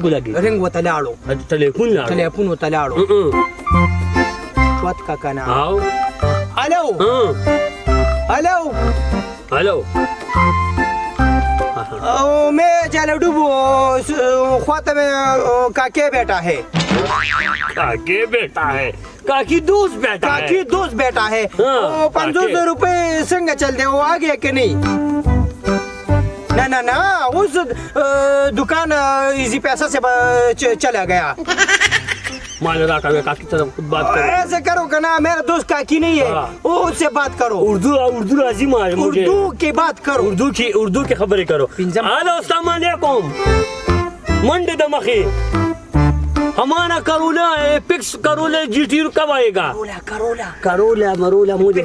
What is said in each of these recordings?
ګلګي رنګ وته لاړو ټلیفون لاړو ټلیفون وته لاړو شوت کا کنه او الو الو الو मैं जालडू ख्वाता में काके बेटा है काके बेटा है काकी दोस्त बेटा है काकी दोस्त बेटा है 500 रुपए संग चल दे वो आ गया कि नहीं ना ना ना उस दुकान इजी पैसा से चला गया मान रहा का काकी तरफ खुद बात करो ऐसे करो कि ना मेरा दोस्त काकी नहीं है वो उससे बात करो उर्दू राजी मार मुझे उर्दू की बात करो उर्दू की खबरें करो हेलो अस्सलाम वालेकुम मंडे दमखी हमारा करोला पिक्स करोला जीटी कब आएगा करोला मरोला मुझे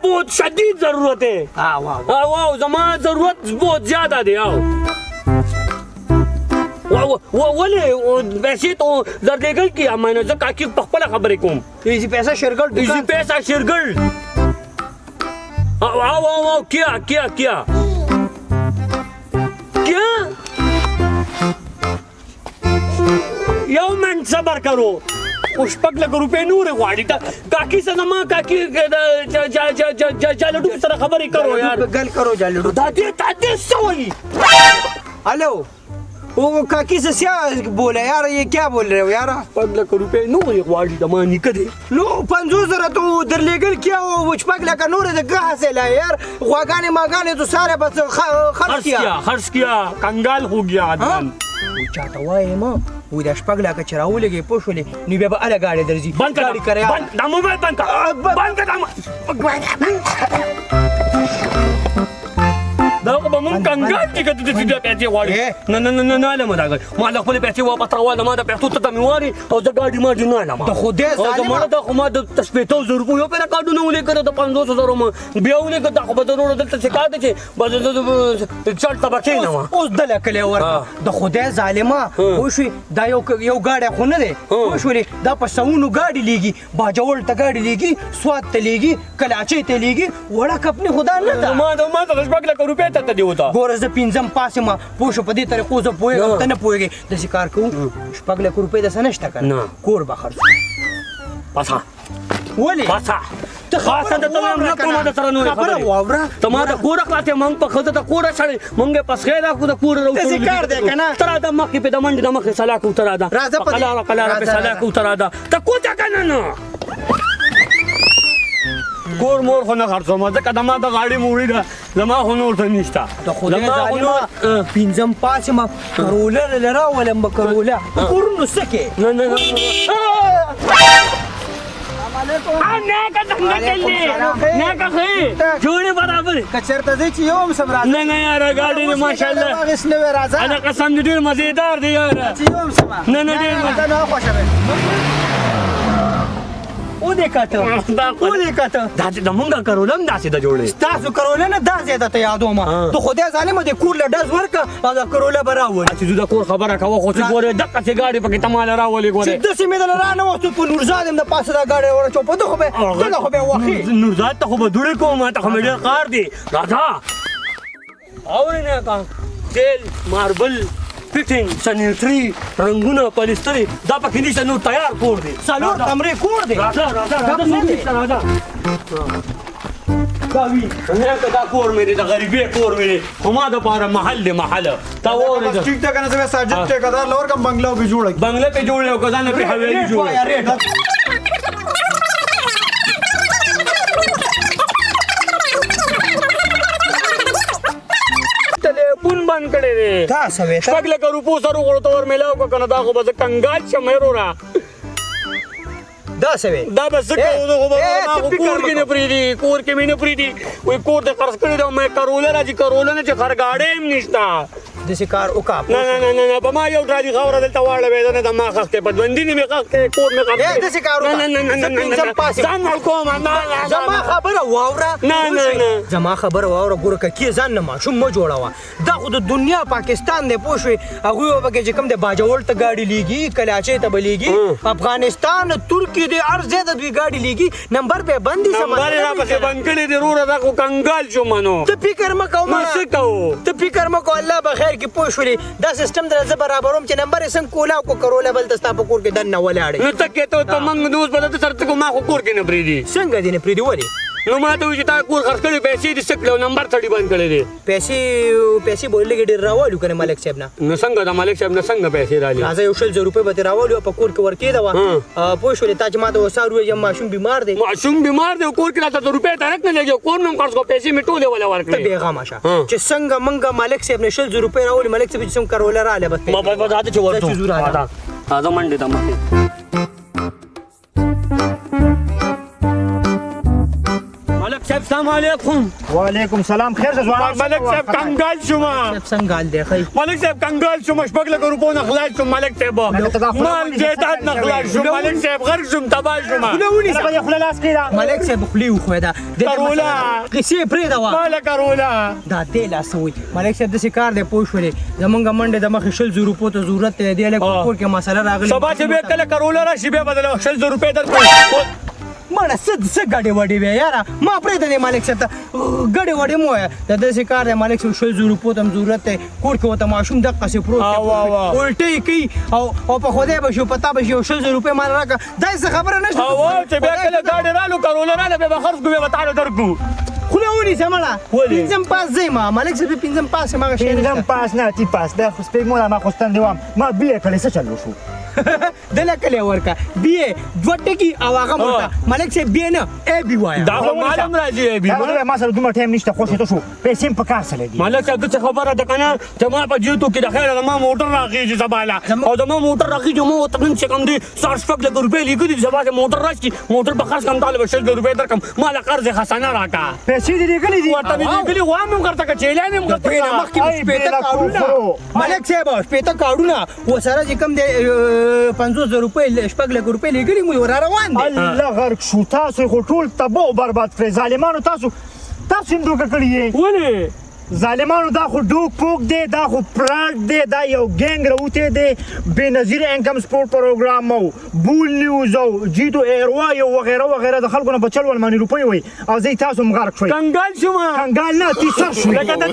बहुत शदीद जरूरत है आओ जमा जरूरत बहुत ज्यादा दे आओ वले वैसे तो जरदेगल किया मैंने जो काकी पखपला खबर है कुम इजी पैसा शिरगल आओ क्या यो मन सबर करो पुष्पक लग रुपए नूर वाड़ी काकी से नमा काकी जालडू की तरह खबर ही करो यार गल करो जालडू दादी सोई हेलो वो काकी से क्या बोला यार ये क्या बोल रहे हो यार पगला का रुपए नूर वाड़ी दमानी कदे लो 500 जरा तो उधर लेकर क्या वो पगला का नूर कहाँ से लाए यार वागाने मागाने तो सारे बस खर्च किया कंगाल हो गया आदमी चाहता हुआ है माँ वो पगला का चराऊ लगे पोषले निबे अलग गाड़ी दर्जी बंद करे मोबाइल बंद कर दाखव बमून कंगाल की कधी तुझ्या पैसे वाढे न आलं मला मला पहिले पैसे वापस रावायला माझा पैसे होता मी वारी अहो गाडी माझी नाही आला मला दाखव माझं तसपे 1000 रुपये पेला काढून उले करत 500,000 मग बेवले का दाखव बदल तसे काय त्याचे बदल चढता बाकी ना ओस दल्या कल्यावर दाखव द्या झाले मा ओशी दा यो गाड्या कोण रे ओशोरी दा पसाऊन गाडी लेगी बाजावळता गाडी लेगी स्वाद लेगी कलाचे ते लेगी वडा कपने खुदा ना माझा बगला करू पे गोरज पिंजम पास मा पोष पदी तर कोज पोए तने पोएगे जशी कार को पगले को रुपये दसा नष्ट कर कोर बाखर पासा ओले पासा तर खासा तर तुम्हाला तुम्हाला सरनो खबर वावरा तुम्हाला कोरा खाते मग पखत तर कोरा साडे मंगे पसखेदा को कोर तसे कार दे कना तर आता मक्की पे दमंडी दमखे सला को तर आता कला पे सला को तर आता तर कोचा कना न कोर मोर होना खर्च माझा कदमा तर गाडी मोडी जमा होणार निष्ठा पिंजम पास मा करोला लरा वलंब करोला करून सके न जोड़ी बराबर कचरता देची योम सब राजा नहीं यार गाड़ी ने माशाल्लाह इसने राजा अरे कसम दिल मजेदार दे यार योम समा नहीं ना खुश है ओ देखा दाचे दमंगा करोला दाचे दा जोडे दासू करोला ना दास येतात यादो मा तो खोद्या झाले मध्ये कुरला डस वर का माझा करोला बरावर अशी तुझा कोर खबर का वो खोची गोरे दक्काचे गाडी पके तमाला रावले गोरे सिद्धसी मेदला राना वस्तू पण नुरजाद में पास दा गाडी वर चोपतो होबे चला होबे वाखी नुरजाद तो होबे दुडे को माता खमेडे कार दे राजा और ने का तेल मार्बल फिटिंग सॅनिटरी रंगून पलिस्तरी दापा किंदीचा नू तयार कोर दे चालू हमरे कोर दे राजा गावी ने का कोर मेरे दा गरीबे कोर मेरे हुमा दा पारा महल दे महल ता वो ठीक ठाक ना सब साजिद ठेकेदार लवर का बंगला भी जोड़ बंगले पे जोड़ ले खजाने पे हवेली जोड़ बंद करे रे पगले करू पोसरू कोळतोवर मेलाव का कना दाखव बस कंगाल शमेरोरा दा सवे दा बस को कोर के ने प्रीति वो कोर दे खर्च करे दो मैं करोला ने खर गाडे निष्ठा जसे कार ओका ना बमा यो ड्राली खावरा देलता वाळले वेदने दमा खस्ते बंदीनी में खस्ते कोर में खस्ते जसे कार ओका जान को माना जमा खबर वावरा जमा खबर वावरा गुर का की जान मा शुम जोडावा दा खुद दुनिया पाकिस्तान दे पोशवे अगु बगे जे कम दे बाजावल त गाडी लीगी कलाचे त बलीगी अफगानिस्तान तुर्की दे अर्जे द गाडी लीगी नंबर पे बंदी नंबर ना पे बंकड़ी दे रोरा दा को कंगाल जो मनो त फिकर म को अल्लाह बखैर کې پوه شولې دا سیستم در زه برابروم چې نمبر یې څنګه کولاو کو کروله بل ته ستا په کور کې دننه ولاړې نو ته کېته ته منګ دوست بدل سره ته ما خو کور کې نه پریدي څنګه دې نه پرېږدي ولې نو ما ته وایي چې تا کور خرڅ کړي پیسې دې سکلو نمبر 30 بند کړی دی پیسې بولې کې ډېر راوالو کنه ملک صاحب نه نو څنګه د مالک صاحب نه څنګه پیسې رالي راځه یو 100 روپۍ به دې راوالو په کور کې ورکې ده پوه شولې تا چې ما ته وسار وایي ماشوم بیمار دی ماشوم بیمار دی کور کې راته روپې ترک نه لګي کور نوم قرض کو پیسې می ټولې ولا ته ورکړي بیغمه شه چې څنګه منګه ملک صاحب نه 100 روپۍ راولي ملک صاحب چې څنګه کروله رااله بس ما په راته چې ورته راځه منډه ته مخې ملک صاحب السلام علیکم وعلیکم سلام خیر شه ځوانان ملک صاحب کنګال شوما څنګه حال دی خی ملک صاحب کنګال شوم شپږ لک روپو نه خلاص شوم ملک صاحب مال جیدات نه خلاص شوم ملک صاحب غرق شوم تباه شوم څنګه خپل لاس کړه ملک صاحب خلی خو دا کرولا کیسې پرې دا وا مال کرولا دا دې لاس وي ملک صاحب د شکار دی پوه شولې زمونږ منډه د مخې 100 روپو ته ضرورت دی له کور کې مسله راغلی سبا چې به کله کرولا راشي به بدل 100 روپے درکړم مړه څه ګاډي وډي بیا یاره ما پرې د مالک صاحب ته ګاډي وډي مو د دې کار د مالک صاحب 100 روپو ته ضرورت دی کور کې وته ماشوم د قصې پروت الټي کوي او په خوده به شو پتا به شو 100 روپے مال راکا دا څه خبره نشته او چې به کله ګاډي رالو کرولا رالو به خرڅ کوي به تعالی درکو خلونی سمړه پنځم پاس زما مالک صاحب پنځم پاس ما شي پنځم پاس نه تی پاس دا خو سپېږمو ما خو ستند وام ما بیا کله څه چلو شو دله کله ورکا بی دوټه کی او هغه مرته ملک صاحب بی نه ای بی وای دا معلوم راځي ای بی ما سره دومره ټایم نشته خو ته شو پیسې په کار سره دي ملک صاحب څه خبره ده کنه چې ما په جیتو کې د خیر ما موټر راغی زباله او د ما موټر راغی چې ما تقریبا څه کم دي 60 لک روپے لیکلي زباله موټر راشي موټر په خرڅ کم طالب 100 روپے درکم مال قرض خسانه راکا پیسې دې لګلې دي ورته دې لیکلي و هم کرتا چې اعلان هم کرتا مخکې شپېته کاړونه ملک صاحب شپېته کاړونه و سره چې کم دی 500 روپۍ شپږ لک روپۍ لګلي مو ور روان دي الله غرق شو تاسو خو ټول تباہ او برباد کړئ ظالمانو تاسو هم دوکه کړی یې ولې ظالمانو دا خو ډوک پوک دی دا خو پراډ دی دا یو ګینګ راوتی دی بې نظیر انکم سپورټ پروګرام او بول نیوز او جیتو ایروای او وغیره وغیره د خلکو نه په چل ولمانې روپۍ وي او زه تاسو هم غرق شوئ کنګال شوم کنګال نه تی سر شوئ لکه د